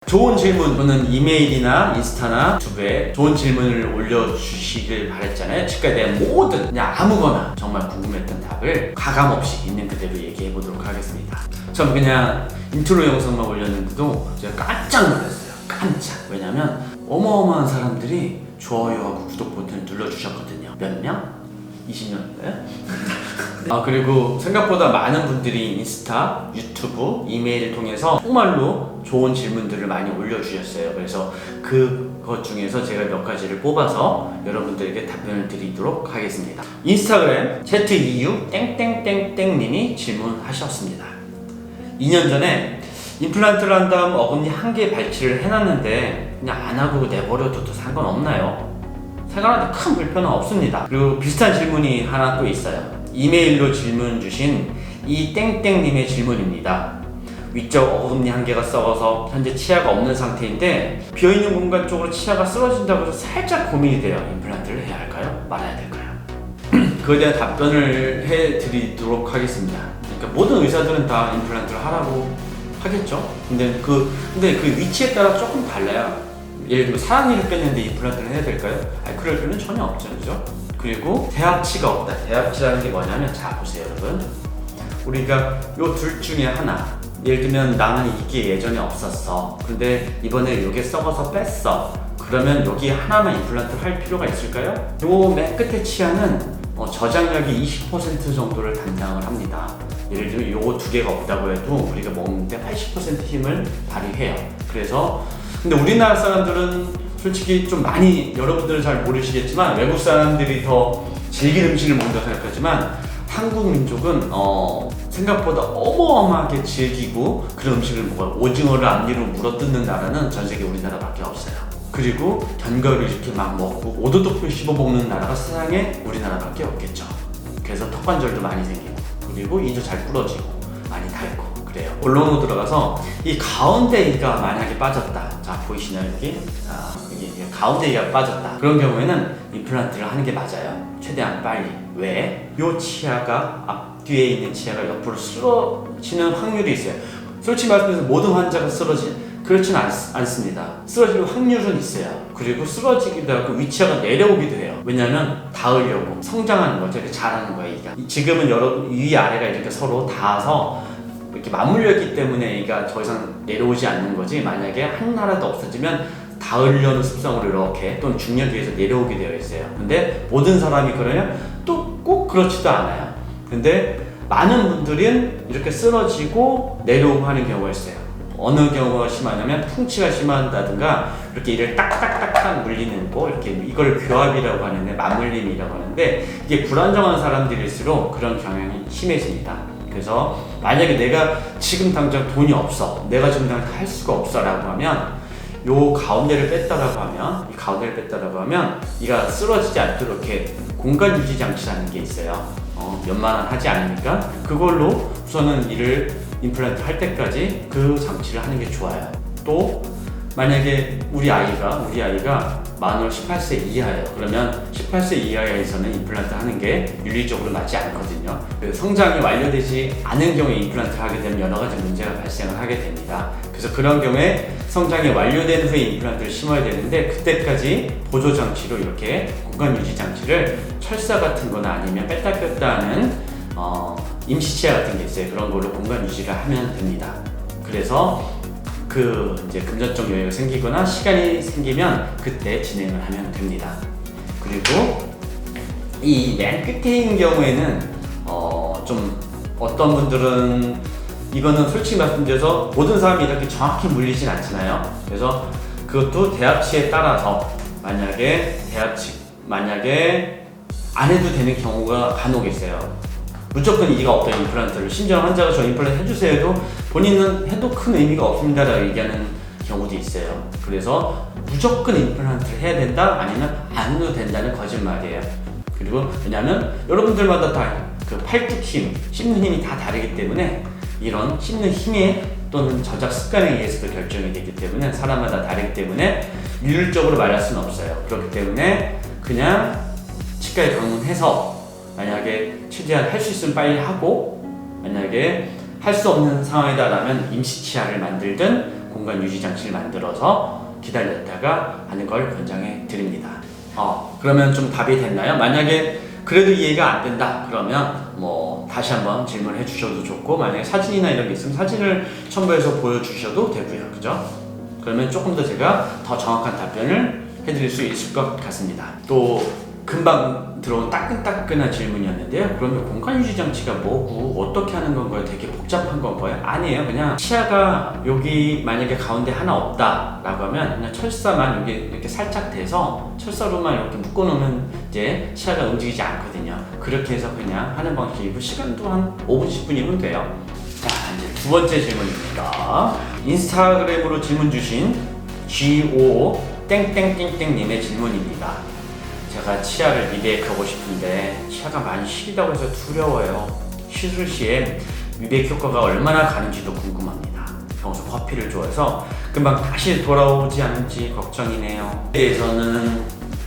좋은 질문 또는 이메일이나 인스타나 유튜브에 좋은 질문을 올려주시길 바랬잖아요. 치과에 대한 모든 그냥 아무거나 정말 궁금했던 답을 가감없이 있는 그대로 얘기해 보도록 하겠습니다. 전 그냥 인트로 영상만 올렸는데도 제가 깜짝 놀랐어요. 깜짝. 왜냐면 어마어마한 사람들이 좋아요하고 구독 버튼을 눌러주셨거든요. 몇 명? 20년인가요? 그리고 생각보다 많은 분들이 인스타, 유튜브, 이메일을 통해서 정말로 좋은 질문들을 많이 올려주셨어요. 그래서 그것 중에서 제가 몇 가지를 뽑아서 여러분들에게 답변을 드리도록 하겠습니다. 인스타그램 ZEU 땡땡땡땡님이 질문하셨습니다. 2년 전에 임플란트를 한 다음 어금니 1개 발치를 해놨는데 그냥 안 하고 내버려둬도 상관없나요? 생활하는데 큰 불편은 없습니다. 그리고 비슷한 질문이 하나 또 있어요. 이메일로 질문 주신 이 땡땡님의 질문입니다. 위쪽 어금니 1개가 썩어서 현재 치아가 없는 상태인데 비어있는 공간 쪽으로 치아가 쓰러진다고 해서 살짝 고민이 돼요. 임플란트를 해야 할까요? 말아야 될까요? 그거에 대한 답변을 해드리도록 하겠습니다. 그러니까 모든 의사들은 다 임플란트를 하라고 하겠죠? 근데 그 위치에 따라 조금 달라요. 예를 들면 사랑니를 뺐는데 임플란트를 해야 될까요? 그럴 필요는 전혀 없죠, 그죠? 그리고 대합치가 없다. 대합치라는 게 뭐냐면, 자 보세요 여러분, 우리가 요 둘 중에 하나, 예를 들면 나는 이게 예전에 없었어, 근데 이번에 이게 썩어서 뺐어. 그러면 여기 하나만 임플란트를 할 필요가 있을까요? 요 맨 끝에 치아는 저장력이 20% 정도를 담당을 합니다. 예를 들면 요거 2개가 없다고 해도 우리가 먹는데 80% 힘을 발휘해요. 그래서 근데 우리나라 사람들은 솔직히 좀 많이, 여러분들은 잘 모르시겠지만 외국 사람들이 더 질긴 음식을 먹는다고 생각하지만 한국 민족은 생각보다 어마어마하게 질기고 그런 음식을 먹어요. 오징어를 앞니로 물어뜯는 나라는 전 세계 우리나라밖에 없어요. 그리고 견과류를 이렇게 막 먹고 오도독을 씹어 먹는 나라가 세상에 우리나라밖에 없겠죠. 그래서 턱관절도 많이 생기고, 그리고 이도 잘 부러지고 많이 닳고 그래요. 본론으로 들어가서 이 가운데 이가 만약에 빠졌다. 자 보이시나요 여기? 자 여기 가운데 이가 빠졌다. 그런 경우에는 임플란트를 하는 게 맞아요. 최대한 빨리. 왜? 요 치아가 앞뒤에 있는 치아가 옆으로 쓰러지는 확률이 있어요. 솔직히 말씀해서 모든 환자가 그렇지는 않습니다. 쓰러질 확률은 있어요. 그리고 쓰러지기도 하고 위치아가 내려오기도 해요. 왜냐면 닿으려고 성장하는 거죠. 이렇게 자라는 거예요. 이가. 지금은 여러분 위아래가 이렇게 서로 닿아서 이렇게 맞물려 있기 때문에 얘가 더 이상 내려오지 않는 거지, 만약에 하나라도 없어지면 닿으려는 습성으로 이렇게 또는 중력에 의해서 내려오게 되어 있어요. 근데 모든 사람이 그러냐? 또 꼭 그렇지도 않아요. 근데 많은 분들은 이렇게 쓰러지고 내려오고 하는 경우가 있어요. 어느 경우가 심하냐면 풍치가 심하다든가 이렇게 이를 딱딱딱딱 물리는 거, 이렇게 이걸 교합이라고 하는데, 맞물림이라고 하는데, 이게 불안정한 사람들일수록 그런 경향이 심해집니다. 그래서 만약에 내가 지금 당장 돈이 없어, 내가 지금 당장 할 수가 없어 라고 하면, 요 가운데를 뺐다라고 하면 이가 쓰러지지 않도록 이렇게 공간 유지 장치라는 게 있어요. 몇만원 하지 않으니까 그걸로 우선은 이를 임플란트 할 때까지 그 장치를 하는 게 좋아요. 또 만약에 우리 아이가 만으로 18세 이하예요. 그러면 18세 이하에서는 임플란트 하는 게 윤리적으로 맞지 않거든요. 성장이 완료되지 않은 경우에 임플란트를 하게 되면 여러 가지 문제가 발생을 하게 됩니다. 그래서 그런 경우에 성장이 완료된 후에 임플란트를 심어야 되는데, 그때까지 보조 장치로 이렇게 공간 유지 장치를 철사 같은 거나 아니면 뺐다 꼈다 하는 임시치아 같은 게 있어요. 그런 걸로 공간 유지를 하면 됩니다. 그래서 이제 금전적 여유가 생기거나 시간이 생기면 그때 진행을 하면 됩니다. 그리고 이 맨 끝에 있는 경우에는 좀 어떤 분들은, 이거는 솔직히 말씀드려서 모든 사람이 이렇게 정확히 물리진 않잖아요. 그래서 그것도 대합치에 따라서 만약에 안 해도 되는 경우가 간혹 있어요. 무조건 이가 없던 임플란트를, 심지어 환자가 저 임플란트 해주세요 해도 본인은 해도 큰 의미가 없습니다 라고 얘기하는 경우도 있어요. 그래서 무조건 임플란트를 해야 된다, 아니면 안 해도 된다는 거짓말이에요. 그리고 왜냐하면 여러분들마다 다 그 팔뚝 힘, 씹는 힘이 다 다르기 때문에, 이런 씹는 힘에 또는 저작 습관에 의해서도 결정이 되기 때문에 사람마다 다르기 때문에 일률적으로 말할 수는 없어요. 그렇기 때문에 그냥 치과에 방문해서 만약에 최대한 할 수 있으면 빨리 하고, 만약에 할 수 없는 상황이다라면 임시치아를 만들든 공간 유지 장치를 만들어서 기다렸다가 하는 걸 권장해 드립니다. 그러면 좀 답이 됐나요? 만약에 그래도 이해가 안 된다 그러면 뭐 다시 한번 질문해 주셔도 좋고, 만약에 사진이나 이런 게 있으면 사진을 첨부해서 보여주셔도 되고요. 그죠? 그러면 조금 더 제가 더 정확한 답변을 해드릴 수 있을 것 같습니다. 또 금방 들어온 따끈따끈한 질문이었는데요. 그러면 공간 유지 장치가 뭐고 어떻게 하는 건가요? 되게 복잡한 건가요? 아니에요. 그냥 치아가 여기 만약에 가운데 하나 없다 라고 하면 그냥 철사만 여기 이렇게 살짝 대서 철사로만 이렇게 묶어 놓으면 이제 치아가 움직이지 않거든요. 그렇게 해서 그냥 하는 방식이고, 시간도 한 5분 10분이면 돼요. 자, 이제 두 번째 질문입니다. 인스타그램으로 질문 주신 GO 땡땡땡땡님의 질문입니다. 제가 치아를 미백하고 싶은데 치아가 많이 시리다고 해서 두려워요. 시술 시에 미백 효과가 얼마나 가는지도 궁금합니다. 평소 커피를 좋아해서 금방 다시 돌아오지 않을지 걱정이네요. 대해서는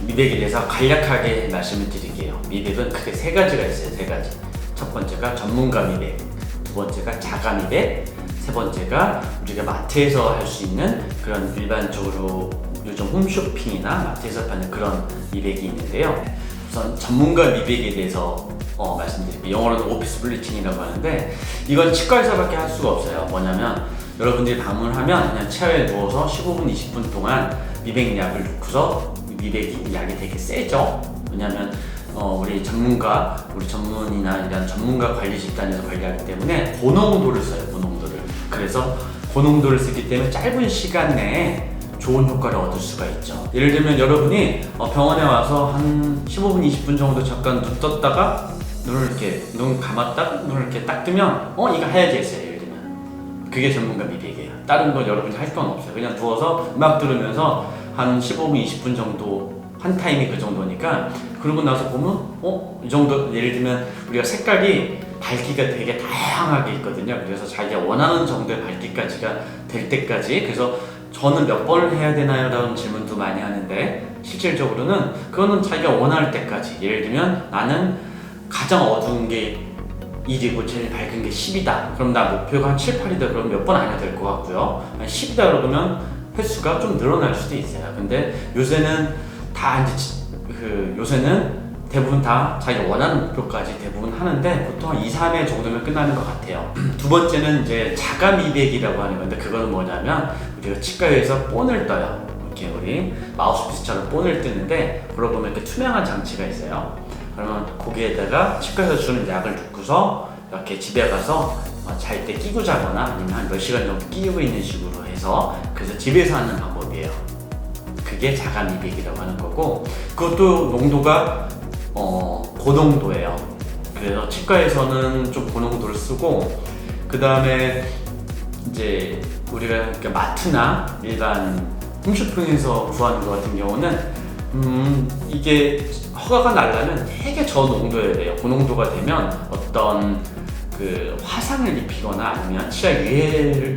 미백에 대해서 간략하게 말씀을 드릴게요. 미백은 크게 세 가지가 있어요. 세 가지. 첫 번째가 전문가 미백, 두 번째가 자가 미백, 세 번째가 우리가 마트에서 할 수 있는 그런 일반적으로 요즘 홈쇼핑이나 마트에서 파는 그런 미백이 있는데요. 우선 전문가 미백에 대해서 말씀드릴게요. 영어로는 오피스 블리칭이라고 하는데, 이건 치과에서밖에 할 수가 없어요. 뭐냐면 여러분들이 방문하면 그냥 치아에 누워서 15분, 20분 동안 미백약을 넣고서 미백 약이 되게 세죠. 왜냐면 우리 전문이나 이런 전문가 관리 집단에서 관리하기 때문에 고농도를 써요. 고농도를. 그래서 고농도를 쓰기 때문에 짧은 시간 내에 좋은 효과를 얻을 수가 있죠. 예를 들면 여러분이 병원에 와서 한 15분, 20분 정도 잠깐 눈 떴다가 눈 감았다가 눈을 이렇게 딱 뜨면 이거 해야겠어요. 예를 들면 그게 전문가 미백이에요. 다른 건 여러분이 할 건 없어요. 그냥 누워서 음악 들으면서 한 15분, 20분 정도 한 타임이 그 정도니까, 그러고 나서 보면 이 정도, 예를 들면 우리가 색깔이 밝기가 되게 다양하게 있거든요. 그래서 자기가 원하는 정도의 밝기까지가 될 때까지, 그래서 저는 몇 번을 해야 되나요? 라는 질문도 많이 하는데, 실질적으로는 그거는 자기가 원할 때까지. 예를 들면 나는 가장 어두운 게 1이고 제일 밝은 게 10이다. 그럼 나 목표가 한 7, 8이다. 그럼 몇 번 안 해도 될 것 같고요. 한 10이다 그러면 횟수가 좀 늘어날 수도 있어요. 근데 요새는 대부분 다 자기가 원하는 목표까지 대부분 하는데, 보통 한 2, 3회 정도면 끝나는 것 같아요. 두 번째는 이제 자가 미백이라고 하는 건데, 그거는 뭐냐면 우리가 치과에서 본을 떠요. 이렇게 우리 마우스피스처럼 본을 뜨는데, 그러고 보면 이렇게 투명한 장치가 있어요. 그러면 거기에다가 치과에서 주는 약을 넣고서 이렇게 집에 가서 잘 때 끼고 자거나 아니면 한 몇 시간 정도 끼고 있는 식으로 해서, 그래서 집에서 하는 방법이에요. 그게 자가 미백이라고 하는 거고, 그것도 농도가 고농도예요. 그래서 치과에서는 좀 고농도를 쓰고, 그 다음에 이제 우리가 마트나 일반 홈쇼핑에서 구하는 것 같은 경우는 이게 허가가 나려면 되게 저농도여야 돼요. 고농도가 되면 어떤 그 화상을 입히거나 아니면 치아 위해를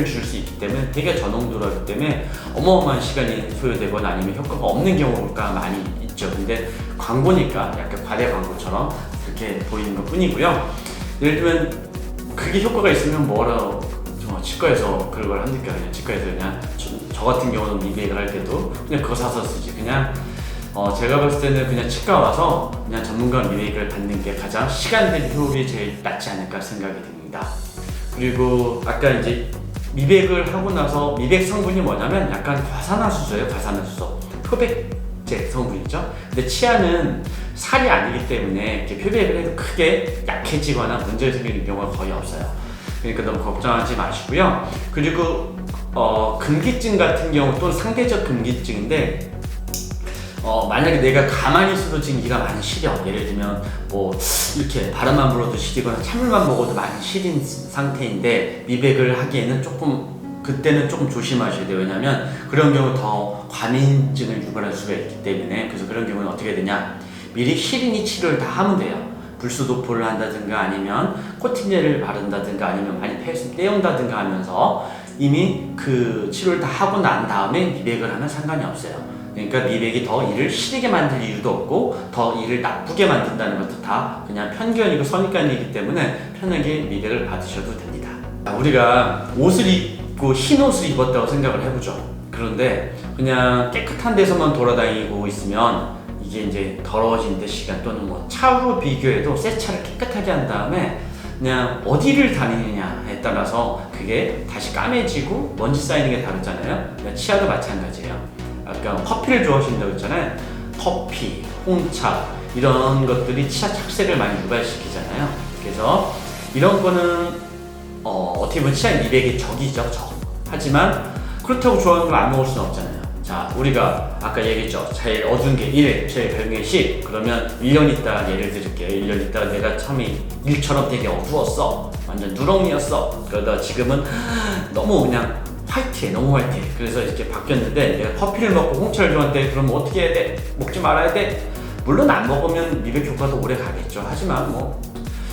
줄 수 있기 때문에 되게 저농도라기 때문에 어마어마한 시간이 소요되거나 아니면 효과가 없는 경우가 많이 있죠. 근데 광고니까 약간 과대 광고처럼 그렇게 보이는 것 뿐이고요. 예를 들면 그게 효과가 있으면 치과에서 그걸 합니까? 그냥 치과에서 그냥 저 같은 경우는 미백을 할 때도 그냥 그거 사서 쓰지. 그냥 제가 봤을 때는 그냥 치과 와서 그냥 전문가 미백을 받는 게 가장 시간 대비 효율이 제일 낫지 않을까 생각이 듭니다. 그리고 아까 이제 미백을 하고 나서 미백 성분이 뭐냐면 약간 과산화수소예요. 과산화수소. 표백제 성분이죠. 근데 치아는 살이 아니기 때문에 이렇게 표백을 해도 크게 약해지거나 문제가 생기는 경우가 거의 없어요. 그러니까 너무 걱정하지 마시고요. 그리고 금기증 같은 경우 또는 상대적 금기증인데, 만약에 내가 가만히 있어도 지금 이가 많이 시려. 예를 들면 이렇게 바람만 불어도 시리거나 찬물만 먹어도 많이 시린 상태인데 미백을 하기에는 그때는 조금 조심하셔야 돼요. 왜냐면 그런 경우 더 과민증을 유발할 수가 있기 때문에. 그래서 그런 경우는 어떻게 되냐, 미리 시린이 치료를 다 하면 돼요. 불수도포를 한다든가 아니면 코팅제를 바른다든가 아니면 많이 폐수 떼운다든가 하면서 이미 그 치료를 다 하고 난 다음에 미백을 하면 상관이 없어요. 그러니까 미백이 더 이를 시리게 만들 이유도 없고 더 이를 나쁘게 만든다는 것도 다 그냥 편견이고 선입견이기 때문에 편하게 미백을 받으셔도 됩니다. 우리가 옷을 입고 흰 옷을 입었다고 생각을 해보죠. 그런데 그냥 깨끗한 데서만 돌아다니고 있으면 이게 이제 더러워진 데 시간 또는 뭐 차로 비교해도 새 차를 깨끗하게 한 다음에 그냥 어디를 다니느냐에 따라서 그게 다시 까매지고 먼지 쌓이는 게 다르잖아요. 치아도 마찬가지예요. 아까 커피를 좋아하신다고 했잖아요. 커피, 홍차 이런 것들이 치아 착색을 많이 유발시키잖아요. 그래서 이런 거는 어떻게 보면 치아 미백의 적이죠, 적. 하지만 그렇다고 좋아하는 걸 안 먹을 수는 없잖아요. 자, 우리가 아까 얘기했죠. 제일 어두운 게 1, 제일 밝은 게 10. 그러면 1년 있다 예를 들을게요. 1년 있다가 내가 처음에 일처럼 되게 어두웠어. 완전 누렁이었어. 그러다 지금은 너무 그냥 화이트해, 너무 화이트해. 그래서 이렇게 바뀌었는데 내가 커피를 먹고 홍차를 좋아하는데 그러면 어떻게 해야 돼? 먹지 말아야 돼? 물론 안 먹으면 미백 효과도 오래 가겠죠. 하지만 뭐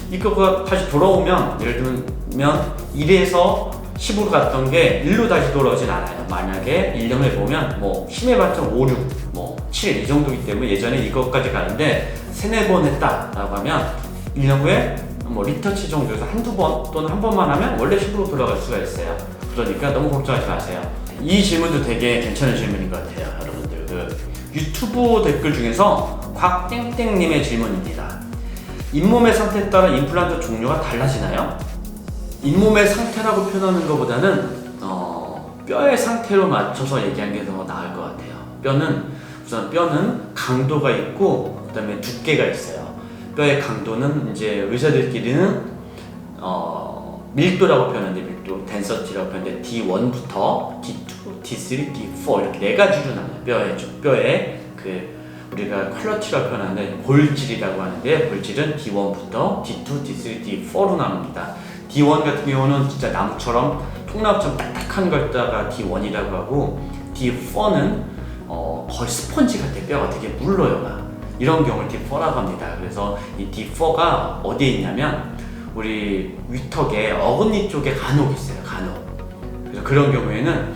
이거가 다시 돌아오면 예를 들면 1에서 10으로 갔던 게 1로 다시 돌아오진 않아요. 만약에 1년을 보면 뭐 심해봤자 5, 6, 뭐 7 이 정도이기 때문에 예전에 이것까지 가는데 3, 4번 했다라고 하면 1년 후에 뭐 리터치 정도에서 한두 번 또는 한 번만 하면 원래 10으로 돌아갈 수가 있어요. 그러니까 너무 걱정하지 마세요. 이 질문도 되게 괜찮은 질문인 것 같아요. 여러분들 그 유튜브 댓글 중에서 곽땡땡님의 질문입니다. 잇몸의 상태에 따라 임플란트 종류가 달라지나요? 잇몸의 상태라고 표현하는 것보다는 뼈의 상태로 맞춰서 얘기하는 게 더 나을 것 같아요. 우선 뼈는 강도가 있고 그 다음에 두께가 있어요. 뼈의 강도는 이제 의사들끼리는 밀도라고 표현하는데 밀도, 덴서티라고 표현하는데 D1부터 D2, D3, D4 이렇게 4가지로 나눠요. 뼈의 그 우리가 퀄러티라고 표현하는데 골질이라고 하는데 골질은 D1부터 D2, D3, D4로 나눕니다. D1 같은 경우는 진짜 나무처럼 통나무처럼 딱딱한 걸 따가 D1이라고 하고 D4는 거의 스펀지 같아. 뼈가 되게 물러요. 이런 경우를 D4라고 합니다. 그래서 이 D4가 어디에 있냐면 우리 위턱에 어금니 쪽에 간혹 있어요. 간혹. 그래서 그런 경우에는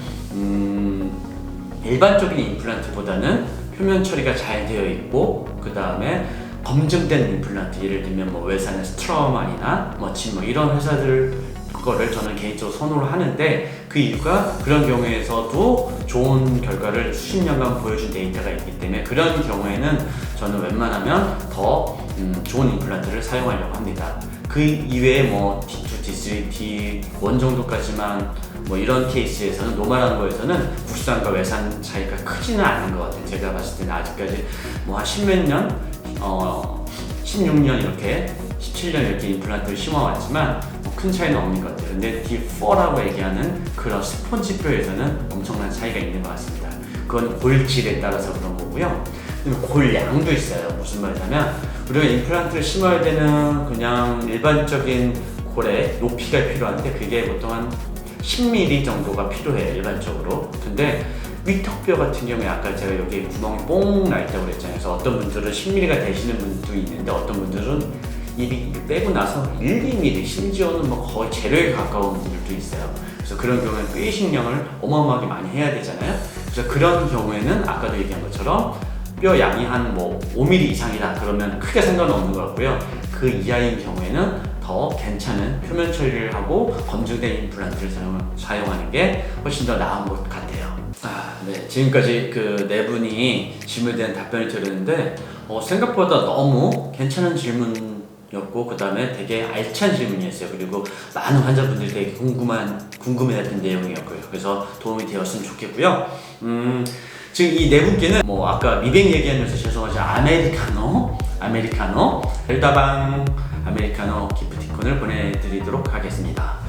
일반적인 임플란트보다는 표면 처리가 잘 되어 있고 그 다음에 검증된 임플란트 예를 들면 뭐 외산의 스트라우만이나 뭐진 뭐 이런 회사들 거를 저는 개인적으로 선호를 하는데 그 이유가 그런 경우에서도 좋은 결과를 수십 년간 보여준 데이터가 있기 때문에 그런 경우에는 저는 웬만하면 더 좋은 임플란트를 사용하려고 합니다. 그 이외에 뭐 D2, D3, D1 정도까지만 뭐 이런 케이스에서는 노멀한 거에서는 국산과 외산 차이가 크지는 않은 것 같아요. 제가 봤을 때는 아직까지 뭐 한 십몇 년, 16년 이렇게 17년 이렇게 임플란트를 심어왔지만 뭐 큰 차이는 없는 것 같아요. 근데 D4라고 얘기하는 그런 스펀지 뼈에서는 엄청난 차이가 있는 것 같습니다. 그건 골질에 따라서 그런 거고요. 골량도 있어요. 무슨 말이냐면 우리가 임플란트를 심어야 되는 그냥 일반적인 골의 높이가 필요한데 그게 보통 한 10mm 정도가 필요해요. 일반적으로. 근데 위턱뼈 같은 경우에 아까 제가 여기 구멍이 뽕 나 있다고 그랬잖아요. 그래서 어떤 분들은 10mm가 되시는 분도 있는데 어떤 분들은 입이 빼고 나서 1, 2mm 심지어는 뭐 거의 제로에 가까운 분들도 있어요. 그래서 그런 경우에는 뼈식량을 어마어마하게 많이 해야 되잖아요. 그래서 그런 경우에는 아까도 얘기한 것처럼 뼈 양이 한 뭐 5mm 이상이다 그러면 크게 상관없는 것 같고요. 그 이하인 경우에는 더 괜찮은 표면 처리를 하고 검증된 임플란트를 사용하는 게 훨씬 더 나은 것 같아요. 네. 지금까지 그 네 분이 질문에 대한 답변을 드렸는데 생각보다 너무 괜찮은 질문이었고 그 다음에 되게 알찬 질문이었어요. 그리고 많은 환자분들이 되게 궁금해했던 내용이었고요. 그래서 도움이 되었으면 좋겠고요. 지금 이 네 분께는 뭐 아까 미백 얘기하면서 죄송하지만 아메리카노 벨다방 아메리카노 기프티콘을 보내드리도록 하겠습니다.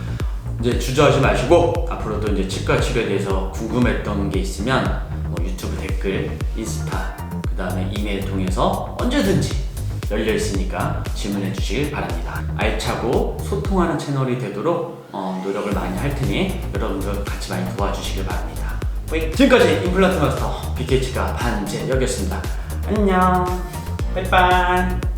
이제 주저하지 마시고 앞으로도 이제 치과 치료에 대해서 궁금했던 게 있으면 뭐 유튜브 댓글, 인스타, 그 다음에 이메일 통해서 언제든지 열려 있으니까 질문해 주시길 바랍니다. 알차고 소통하는 채널이 되도록 노력을 많이 할 테니 여러분들 같이 많이 도와주시길 바랍니다. 지금까지 임플란트 마스터 BK치과 반재혁이었습니다. 안녕, 빠이빠이.